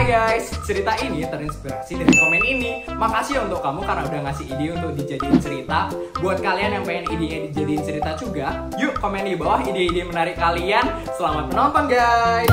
guys, cerita ini terinspirasi dari komen ini. Makasih ya untuk kamu karena udah ngasih ide untuk dijadiin cerita. Buat kalian yang pengen idenya dijadiin cerita juga, yuk komen di bawah ide-ide menarik kalian. Selamat menonton guys.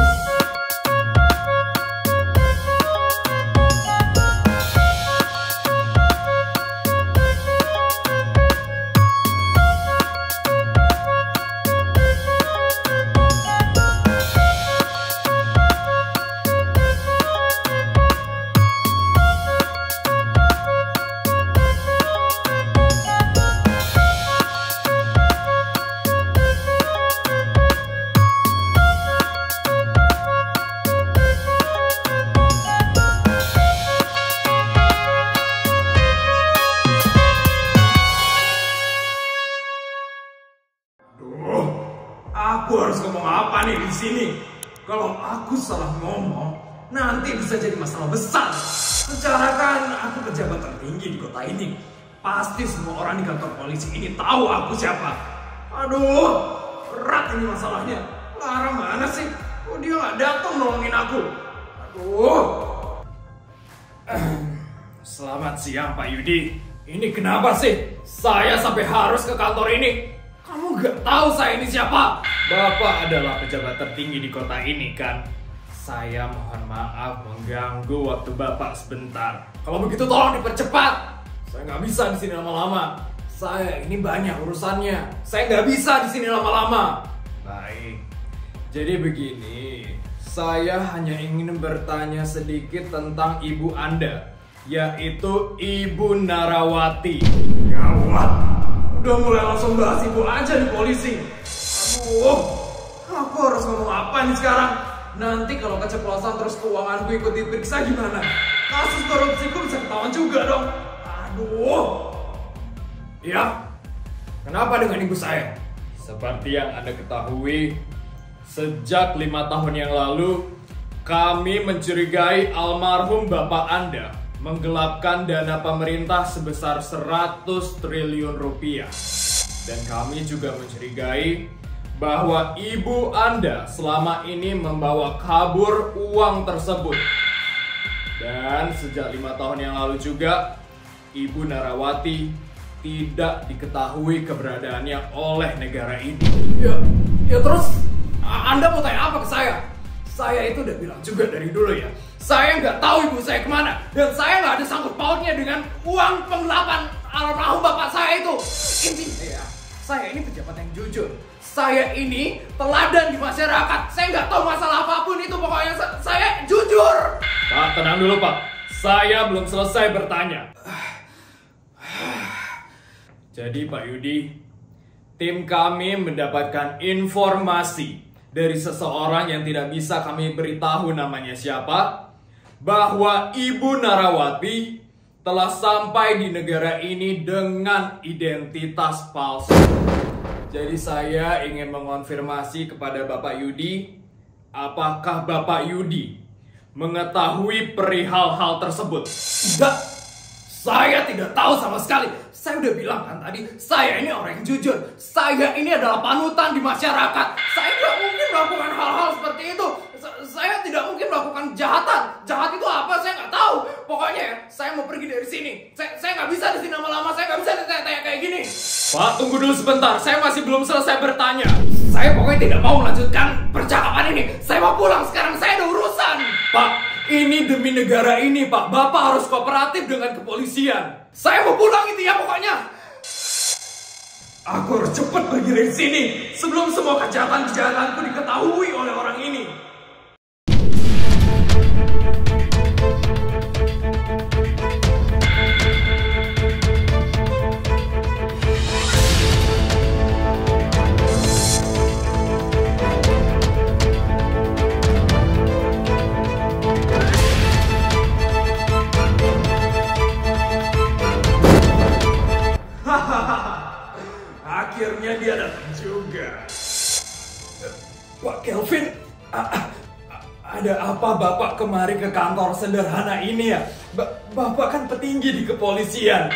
Aku harus ngomong apa nih di sini? Kalau aku salah ngomong, nanti bisa jadi masalah besar. Secara kan aku pejabat tertinggi di kota ini. Pasti semua orang di kantor polisi ini tahu aku siapa. Aduh, berat ini masalahnya. Lara mana sih? Kok dia nggak datang nolongin aku? Aduh. Selamat siang Pak Yudi. Ini kenapa sih? Saya sampai harus ke kantor ini. Kamu gak tahu saya ini siapa? Bapak adalah pejabat tertinggi di kota ini kan? Saya mohon maaf mengganggu waktu Bapak sebentar. Kalau begitu tolong dipercepat. Saya nggak bisa di sini lama-lama. Saya ini banyak urusannya. Saya nggak bisa di sini lama-lama. Baik. Jadi begini, saya hanya ingin bertanya sedikit tentang ibu Anda, yaitu Ibu Narawati. Gawat. Udah mulai langsung bahas ibu aja di polisi. Aduh, aku harus ngomong apa nih sekarang? Nanti kalau keceplosan terus keuanganku ikut diperiksa gimana? Kasus korupsiku bisa ketahuan juga dong. Aduh. Ya, kenapa dengan ibu saya? Seperti yang Anda ketahui, sejak 5 tahun yang lalu, kami mencurigai almarhum Bapak Anda menggelapkan dana pemerintah sebesar 100 triliun rupiah. Dan kami juga mencurigai bahwa ibu Anda selama ini membawa kabur uang tersebut. Dan sejak 5 tahun yang lalu juga, Ibu Narawati tidak diketahui keberadaannya oleh negara ini. Ya terus Anda mau tanya apa ke saya? Saya itu udah bilang juga dari dulu ya, saya nggak tahu ibu saya kemana, dan saya nggak ada sangkut pautnya dengan uang penggelapan almarhum bapak saya itu. Intinya ya, saya ini pejabat yang jujur. Saya ini teladan di masyarakat. Saya nggak tahu masalah apapun itu, pokoknya saya jujur. Pak, tenang dulu Pak. Saya belum selesai bertanya. Jadi Pak Yudi, tim kami mendapatkan informasi dari seseorang yang tidak bisa kami beritahu namanya siapa, bahwa Ibu Narawati telah sampai di negara ini dengan identitas palsu. Jadi saya ingin mengonfirmasi kepada Bapak Yudi, apakah Bapak Yudi mengetahui perihal hal tersebut? Tidak, saya tidak tahu sama sekali. Saya udah bilang kan tadi, saya ini orang yang jujur. Saya ini adalah panutan di masyarakat. Saya tidak mungkin melakukan hal-hal seperti itu. Saya tidak mungkin melakukan kejahatan. Jahat itu apa? Saya nggak tahu. Pokoknya ya, saya mau pergi dari sini. Saya nggak bisa di sini lama-lama. Saya nggak bisa ditanya-tanya kayak gini. Pak, tunggu dulu sebentar. Saya masih belum selesai bertanya. Saya pokoknya tidak mau melanjutkan percakapan ini. Saya mau pulang sekarang. Saya ada urusan. Pak, ini demi negara ini, Pak. Bapak harus kooperatif dengan kepolisian. Saya mau pulang itu ya pokoknya. Aku harus cepat pergi dari sini sebelum semua kejahatan-kejahatanku diketahui oleh orang ini. Akhirnya dia datang juga. Pak Kelvin, ada apa Bapak kemari ke kantor sederhana ini ya? Bapak kan petinggi di kepolisian.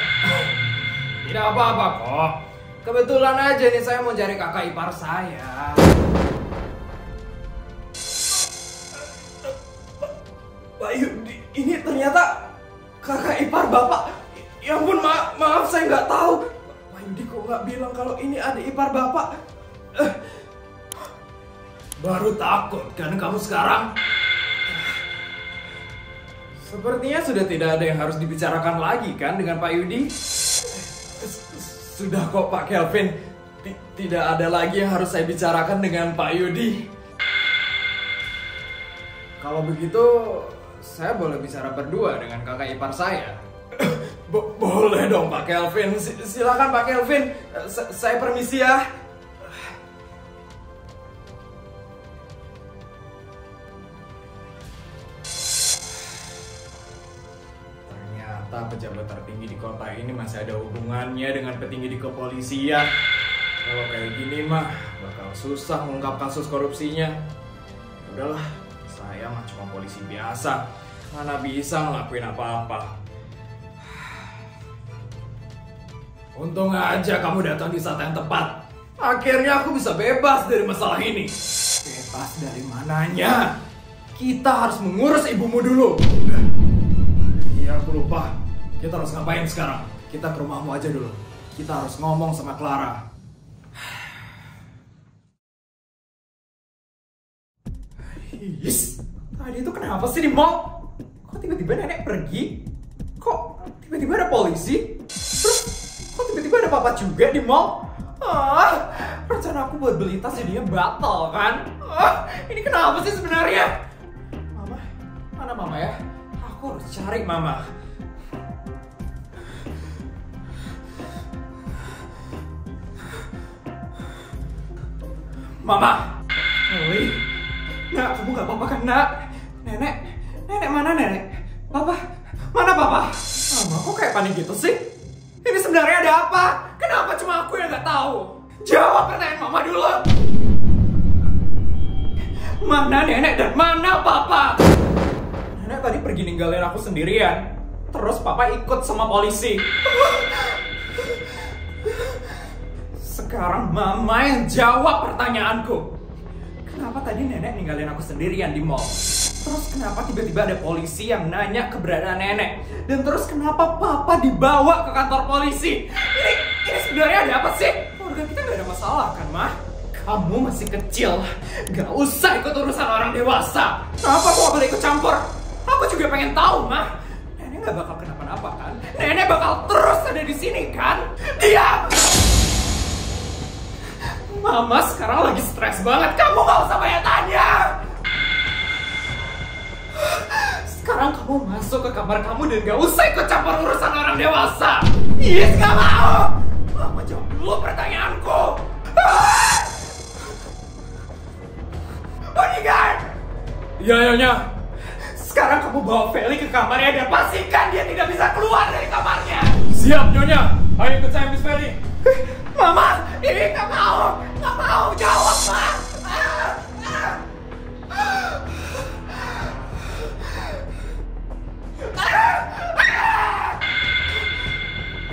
Tidak apa-apa kok. Kebetulan aja nih saya mau cari kakak ipar saya. Pak Yudi, ini ternyata kakak ipar Bapak. Ya ampun, maaf saya nggak tahu. Pak Yudi kok nggak bilang kalau ini adik ipar Bapak? Baru takut kan kamu sekarang? Sepertinya sudah tidak ada yang harus dibicarakan lagi kan dengan Pak Yudi? Sudah kok Pak Kelvin, tidak ada lagi yang harus saya bicarakan dengan Pak Yudi. Kalau begitu, saya boleh bicara berdua dengan kakak ipar saya? Boleh dong Pak Kelvin, silakan Pak Kelvin, saya permisi ya. Pejabat tertinggi di kota ini masih ada hubungannya dengan petinggi di kepolisian. Kalau kayak gini mah bakal susah mengungkap kasus korupsinya. Udahlah, saya mah cuma polisi biasa, mana bisa ngelakuin apa-apa. Untung aja kamu datang di saat yang tepat. Akhirnya aku bisa bebas dari masalah ini. Bebas dari mananya? Kita harus mengurus ibumu dulu. Iya, aku lupa. Kita harus ngapain sekarang? Kita ke rumahmu aja dulu. Kita harus ngomong sama Clara. Yes, tadi itu kenapa sih di mall? Kok tiba-tiba nenek pergi? Kok tiba-tiba ada polisi? Terus kok tiba-tiba ada papa juga di mall? Rencana aku buat beli tas jadinya batal kan? Ini kenapa sih sebenarnya? Mama, mana mama ya? Aku harus cari mama. Mama! Oli! Nak, kamu gak apa-apa kan, Nak? Nenek mana nenek? Papa? Mana papa? Mama, kok kayak panik gitu sih? Ini sebenarnya ada apa? Kenapa cuma aku yang gak tahu? Jawab pertanyaan mama dulu! Mana nenek dan mana papa? Nenek tadi pergi ninggalin aku sendirian. Terus papa ikut sama polisi. Sekarang mama yang jawab pertanyaanku. Kenapa tadi nenek ninggalin aku sendirian di mall? Terus kenapa tiba-tiba ada polisi yang nanya keberadaan nenek? Dan terus kenapa papa dibawa ke kantor polisi? Ini sebenarnya ada apa sih? Keluarga kita gak ada masalah kan, Mah? Kamu masih kecil, gak usah ikut urusan orang dewasa. Kenapa aku gak boleh ikut campur? Aku juga pengen tahu, Mah. Nenek gak bakal kenapa-napa kan? Nenek bakal terus ada di sini kan? Diam! Mama sekarang lagi stres banget, kamu gak usah banyak tanya. Sekarang kamu masuk ke kamar kamu dan gak usah ikut campur urusan orang dewasa. Yes, gak mau. Mama jawab dulu pertanyaanku. Bodyguard! Iya, Nyonya. Sekarang kamu bawa Feli ke kamarnya dan pastikan dia tidak bisa keluar dari kamarnya. Siap, Nyonya. Ayo ikut saya, Miss Feli. Mama, ini gak mau jawab, Ma.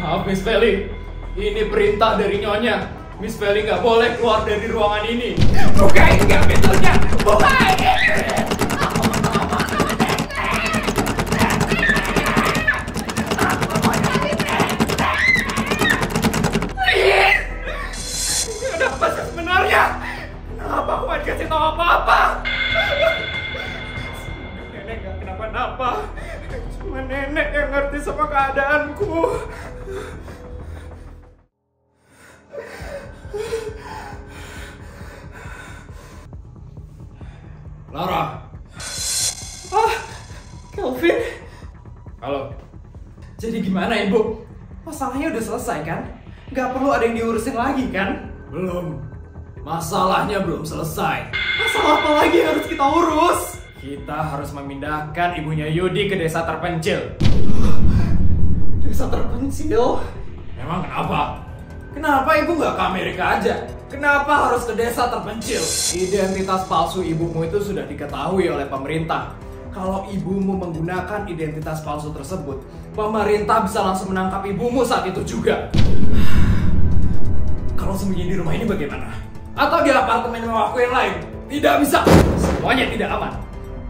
Maaf, Miss Feli, ini perintah dari Nyonya. Miss Feli nggak boleh keluar dari ruangan ini. Bukain nggak pintunya, bukain! Kenapa aku gak dikasih tau apa-apa? Nenek gak kenapa-napa. Cuma nenek yang ngerti sama keadaanku. Lara. Kelvin. Halo. Jadi gimana, Ibu? Masalahnya udah selesai kan? Gak perlu ada yang diurusin lagi kan? Belum. Masalahnya belum selesai. Masalah apa lagi yang harus kita urus? Kita harus memindahkan ibunya Yudi ke desa terpencil. Desa terpencil? Memang kenapa? Kenapa ibu nggak ke Amerika aja? Kenapa harus ke desa terpencil? Identitas palsu ibumu itu sudah diketahui oleh pemerintah. Kalau ibumu menggunakan identitas palsu tersebut, pemerintah bisa langsung menangkap ibumu saat itu juga. Kalau sembunyi di rumah ini bagaimana? Atau di apartemen mewahku yang lain? Tidak bisa. Semuanya tidak aman.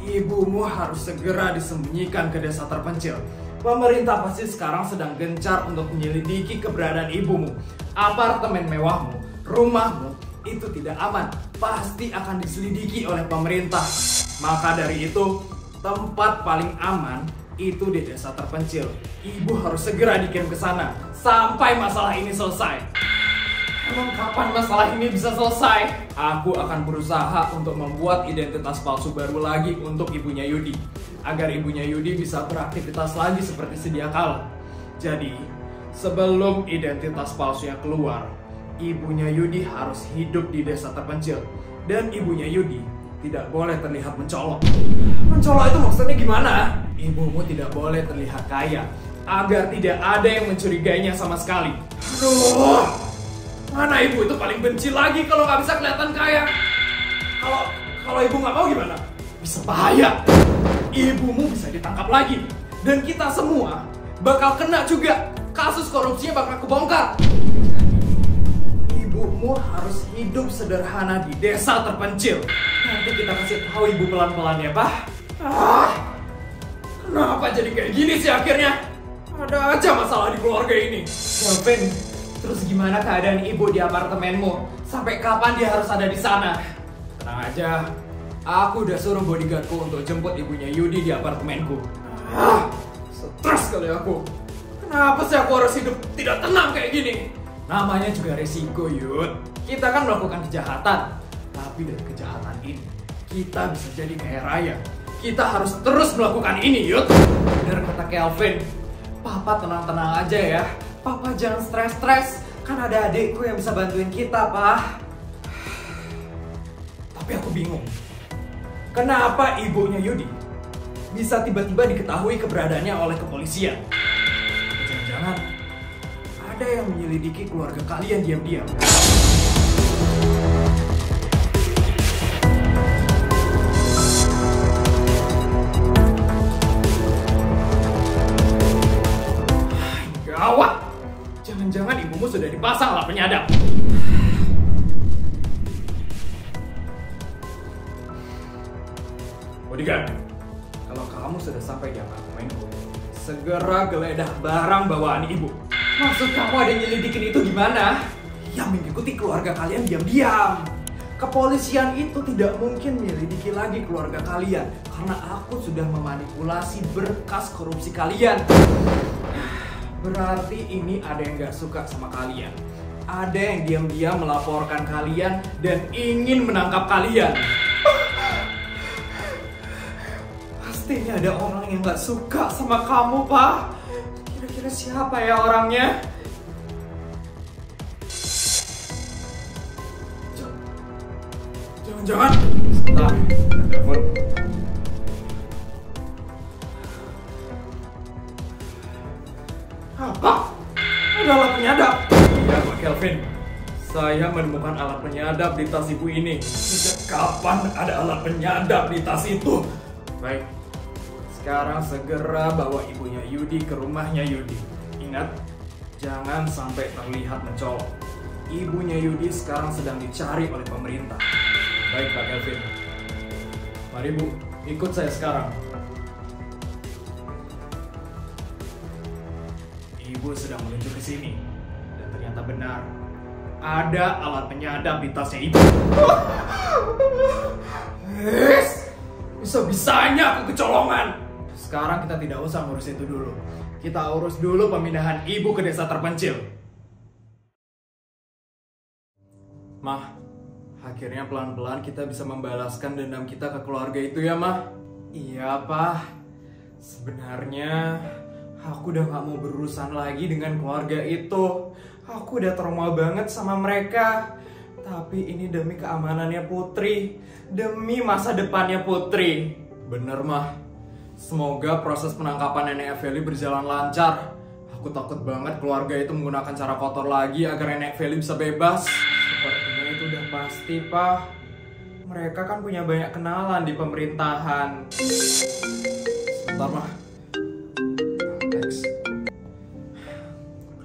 Ibumu harus segera disembunyikan ke desa terpencil. Pemerintah pasti sekarang sedang gencar untuk menyelidiki keberadaan ibumu. Apartemen mewahmu, rumahmu, itu tidak aman. Pasti akan diselidiki oleh pemerintah. Maka dari itu, tempat paling aman itu di desa terpencil. Ibu harus segera dikirim ke sana sampai masalah ini selesai. Emang kapan masalah ini bisa selesai? Aku akan berusaha untuk membuat identitas palsu baru lagi untuk ibunya Yudi, agar ibunya Yudi bisa beraktivitas lagi seperti sedia kala. Jadi, sebelum identitas palsunya keluar, ibunya Yudi harus hidup di desa terpencil. Dan ibunya Yudi tidak boleh terlihat mencolok. Mencolok itu maksudnya gimana? Ibumu tidak boleh terlihat kaya, agar tidak ada yang mencurigainya sama sekali. Aduh! Mana ibu itu paling benci lagi kalau nggak bisa kelihatan kaya. Kalau ibu nggak mau gimana? Bisa bahaya. Ibumu bisa ditangkap lagi. Dan kita semua bakal kena juga. Kasus korupsinya bakal kebongkar. Jadi, ibumu harus hidup sederhana di desa terpencil. Nanti kita kasih tahu ibu pelan-pelan ya, Pak. Kenapa jadi kayak gini sih akhirnya? Ada aja masalah di keluarga ini. Kelvin, terus gimana keadaan ibu di apartemenmu? Sampai kapan dia harus ada di sana? Tenang aja, aku udah suruh bodyguardku untuk jemput ibunya Yudi di apartemenku. Stres kali aku. Kenapa sih aku harus hidup tidak tenang kayak gini? Namanya juga resiko, Yud. Kita kan melakukan kejahatan, tapi dari kejahatan ini kita bisa jadi kaya raya. Kita harus terus melakukan ini, Yud. Bener kata Kelvin. Papa tenang-tenang aja ya. Papa jangan stres-stres. Kan ada adikku yang bisa bantuin kita, Pak. Tapi aku bingung. Kenapa ibunya Yudi bisa tiba-tiba diketahui keberadaannya oleh kepolisian? Jangan-jangan ada yang menyelidiki keluarga kalian diam-diam. Gawat! Jangan-jangan ibumu sudah dipasang alat penyadap. Bodyguard, kalau kamu sudah sampai di apartemenku, segera geledah barang bawaan ibu. Maksud kamu ada yang nyelidikin itu gimana? Yang mengikuti keluarga kalian diam-diam. Kepolisian itu tidak mungkin menyelidiki lagi keluarga kalian karena aku sudah memanipulasi berkas korupsi kalian. Berarti ini ada yang gak suka sama kalian. Ada yang diam-diam melaporkan kalian dan ingin menangkap kalian. Pastinya ada orang yang gak suka sama kamu, Pak. Kira-kira siapa ya orangnya? Jangan-jangan. Sebentar, telepon. Apa? Ada alat penyadap? Iya, Pak Kelvin. Saya menemukan alat penyadap di tas ibu ini. Sejak kapan ada alat penyadap di tas itu? Baik. Sekarang segera bawa ibunya Yudi ke rumahnya Yudi. Ingat, jangan sampai terlihat mencolok. Ibunya Yudi sekarang sedang dicari oleh pemerintah. Baik, Pak Kelvin. Mari, Bu. Ikut saya sekarang. Ibu sedang menuju ke sini. Dan ternyata benar. Ada alat penyadap di tasnya ibu. Bisa-bisanya aku kecolongan. Sekarang kita tidak usah ngurus itu dulu. Kita urus dulu pemindahan ibu ke desa terpencil. Mah, akhirnya pelan-pelan kita bisa membalaskan dendam kita ke keluarga itu ya, Mah? Iya, Pak. Sebenarnya aku udah gak mau berurusan lagi dengan keluarga itu. Aku udah trauma banget sama mereka. Tapi ini demi keamanannya Putri. Demi masa depannya Putri. Bener, Mah. Semoga proses penangkapan Nenek Feli berjalan lancar. Aku takut banget keluarga itu menggunakan cara kotor lagi agar Nenek Feli bisa bebas. Sepertinya itu udah pasti, Pak. Mereka kan punya banyak kenalan di pemerintahan. Sebentar, Mah. Lex.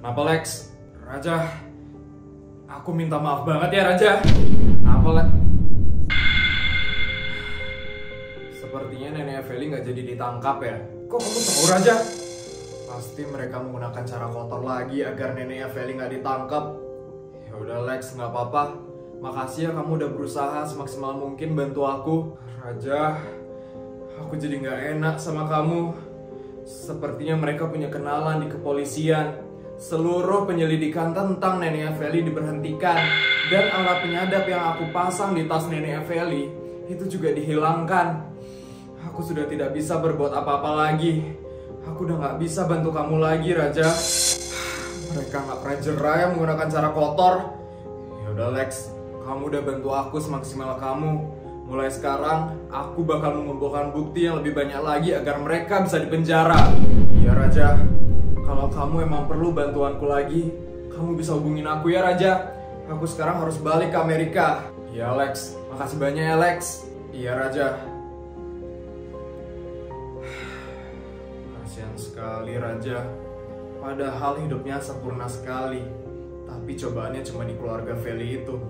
Kenapa, Lex? Raja, aku minta maaf banget ya, Raja. Kenapa, Lex? Sepertinya nenek Feli nggak jadi ditangkap ya? Kok kamu tahu Raja? Pasti mereka menggunakan cara kotor lagi agar nenek Feli nggak ditangkap. Ya udah Lex, nggak apa-apa. Makasih ya kamu udah berusaha semaksimal mungkin bantu aku. Raja, aku jadi nggak enak sama kamu. Sepertinya mereka punya kenalan di kepolisian. Seluruh penyelidikan tentang nenek Feli diberhentikan. Dan alat penyadap yang aku pasang di tas nenek Feli itu juga dihilangkan. Aku sudah tidak bisa berbuat apa-apa lagi. Aku udah nggak bisa bantu kamu lagi, Raja. Mereka nggak pernah jerah yang menggunakan cara kotor. Ya udah Lex, kamu udah bantu aku semaksimal kamu. Mulai sekarang, aku bakal mengumpulkan bukti yang lebih banyak lagi agar mereka bisa dipenjara. Iya Raja, kalau kamu emang perlu bantuanku lagi, kamu bisa hubungin aku ya Raja. Aku sekarang harus balik ke Amerika. Iya Lex, makasih banyak ya Lex. Iya Raja. Kasihan sekali Raja. Padahal hidupnya sempurna sekali. Tapi cobaannya cuma di keluarga Feli itu.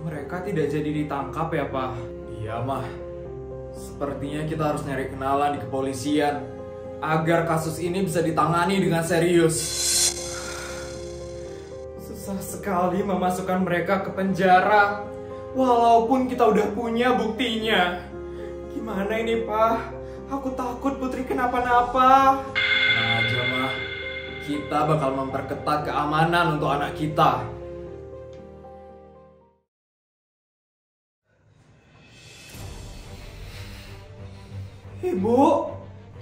Mereka tidak jadi ditangkap ya Pak? Iya Mah. Sepertinya kita harus nyari kenalan di kepolisian agar kasus ini bisa ditangani dengan serius. Susah sekali memasukkan mereka ke penjara walaupun kita udah punya buktinya. Gimana ini Pak? Aku takut Putri kenapa-napa. Tenang aja Mah. Kita bakal memperketat keamanan untuk anak kita.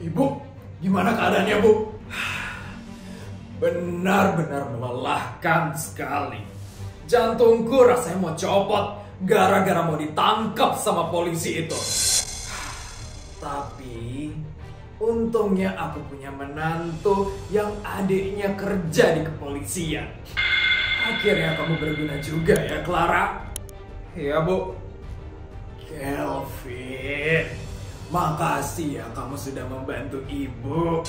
Ibu, gimana keadaannya Bu? Benar-benar melelahkan sekali. Jantungku rasanya mau copot gara-gara mau ditangkap sama polisi itu. Tapi untungnya aku punya menantu yang adiknya kerja di kepolisian. Akhirnya kamu berguna juga ya Clara. Iya Bu. Kelvin, makasih ya kamu sudah membantu ibu.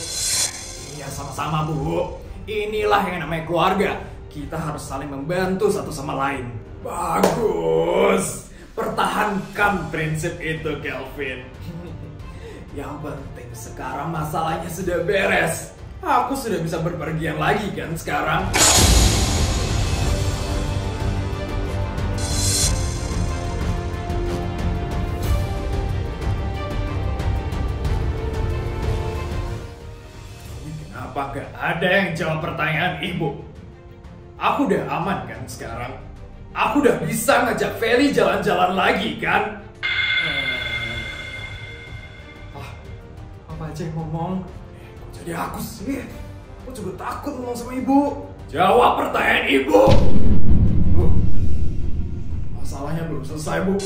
Iya sama-sama Bu. Inilah yang namanya keluarga. Kita harus saling membantu satu sama lain. Bagus. Pertahankan prinsip itu Kelvin. Yang penting sekarang masalahnya sudah beres. Aku sudah bisa berpergian lagi kan sekarang. Kenapa gak ada yang jawab pertanyaan ibu? Aku udah aman kan sekarang? Aku udah bisa ngajak Feli jalan-jalan lagi kan? Apa aja yang ngomong? Kok jadi aku sih? Aku juga takut ngomong sama ibu. Jawab pertanyaan ibu! Bu, masalahnya belum selesai Bu.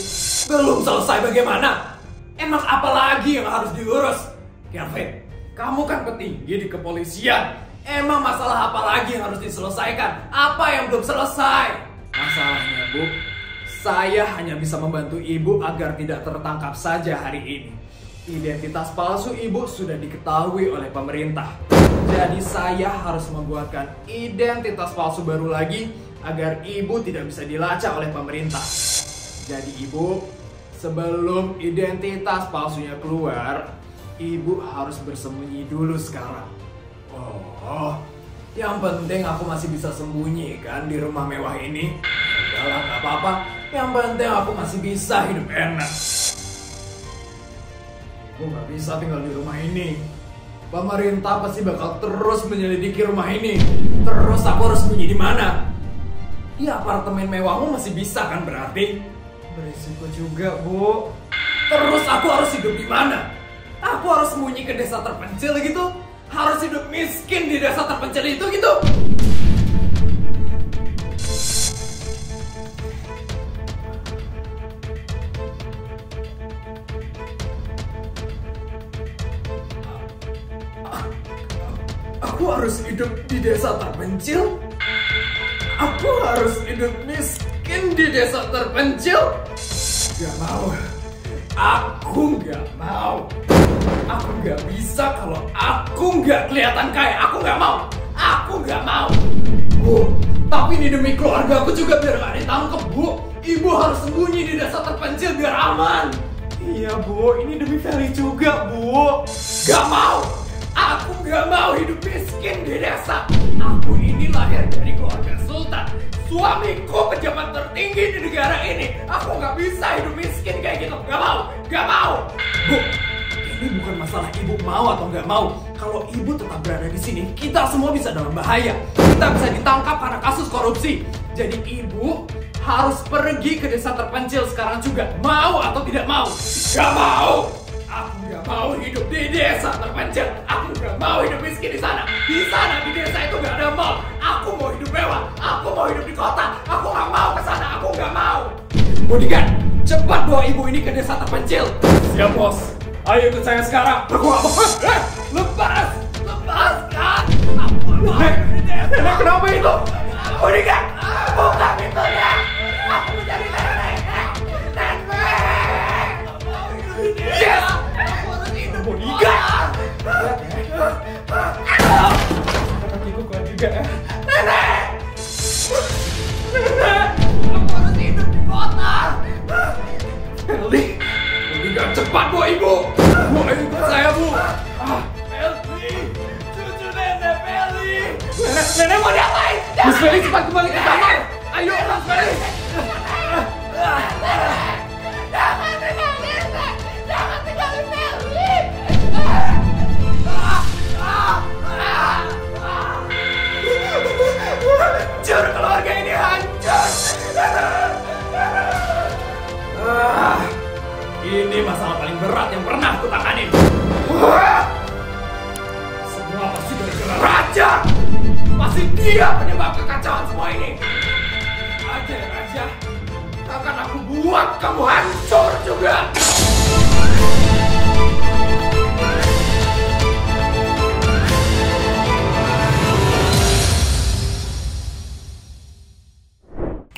Belum selesai bagaimana? Emang apa lagi yang harus diurus? Kelvin, kamu kan petinggi di kepolisian. Emang masalah apa lagi yang harus diselesaikan? Apa yang belum selesai? Masalahnya Bu, saya hanya bisa membantu ibu agar tidak tertangkap saja hari ini. Identitas palsu ibu sudah diketahui oleh pemerintah. Jadi saya harus membuatkan identitas palsu baru lagi agar ibu tidak bisa dilacak oleh pemerintah. Jadi ibu, sebelum identitas palsunya keluar, ibu harus bersembunyi dulu sekarang. Oh, yang penting aku masih bisa sembunyi kan di rumah mewah ini. Udahlah, gak apa-apa. Yang penting aku masih bisa hidup enak. Ibu gak bisa tinggal di rumah ini. Pemerintah pasti bakal terus menyelidiki rumah ini. Terus aku harus sembunyi di mana? Di apartemen mewahmu masih bisa kan berarti? Berisiko juga Bu. Terus aku harus hidup di mana? Aku harus sembunyi ke desa terpencil gitu? Harus hidup miskin di desa terpencil itu gitu? Aku harus hidup di desa terpencil? Aku harus hidup miskin di desa terpencil? Gak mau. Aku gak mau. Aku gak bisa kalau aku gak kelihatan kaya. Aku gak mau. Aku gak mau. Bu, tapi ini demi keluarga aku juga biar gak ditangkep Bu. Ibu harus sembunyi di desa terpencil biar aman. Iya Bu, ini demi Feli juga Bu. Gak mau, aku gak mau hidup miskin di desa. Aku ini lahir dari keluarga sultan. Suamiku pejabat tertinggi di negara ini. Aku gak bisa hidup miskin kayak gitu. Gak mau, gak mau. Bu, ini bukan masalah ibu mau atau nggak mau. Kalau ibu tetap berada di sini, kita semua bisa dalam bahaya. Kita bisa ditangkap karena kasus korupsi. Jadi ibu harus pergi ke desa terpencil sekarang juga. Mau atau tidak mau? Gak mau. Aku gak mau hidup di desa terpencil. Aku gak mau hidup miskin di sana. Di sana di desa itu gak ada mall. Aku mau hidup mewah. Aku mau hidup di kota. Aku gak mau ke sana. Aku gak mau. Bodyguard, cepat bawa ibu ini ke desa terpencil. Siap bos. Ayo ikut saya sekarang. Aku gak mau. Lepas, lepaskan. Nenek kenapa itu? Bodyguard, buka pintunya. Aku mencari nenek. Nenek. Yes. Bodyguard. Kakiku kuat juga ya. Nenek. Nenek. Aku harus hidup di kota. Feli. Bodyguard cepat bawa ibu. Bu, ikut saya bu. Feli. Cucu nenek Feli. Nenek mau diapain? Mas Feli cepat kembali ke kamar. Ayo Mas Feli. Jangan tinggalin Nenek. Jangan tinggalin Feli. Hancur keluarga ini hancur. Ini masalah paling berat yang pernah aku tanganin. Semua pasti gara-gara Raja. Pasti dia penyebab kekacauan semua ini. Raja, Raja, akan aku buat kamu hancur juga.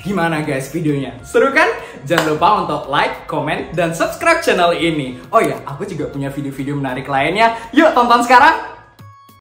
Gimana guys videonya? Seru kan? Jangan lupa untuk like, komen, dan subscribe channel ini. Oh ya, aku juga punya video-video menarik lainnya. Yuk tonton sekarang!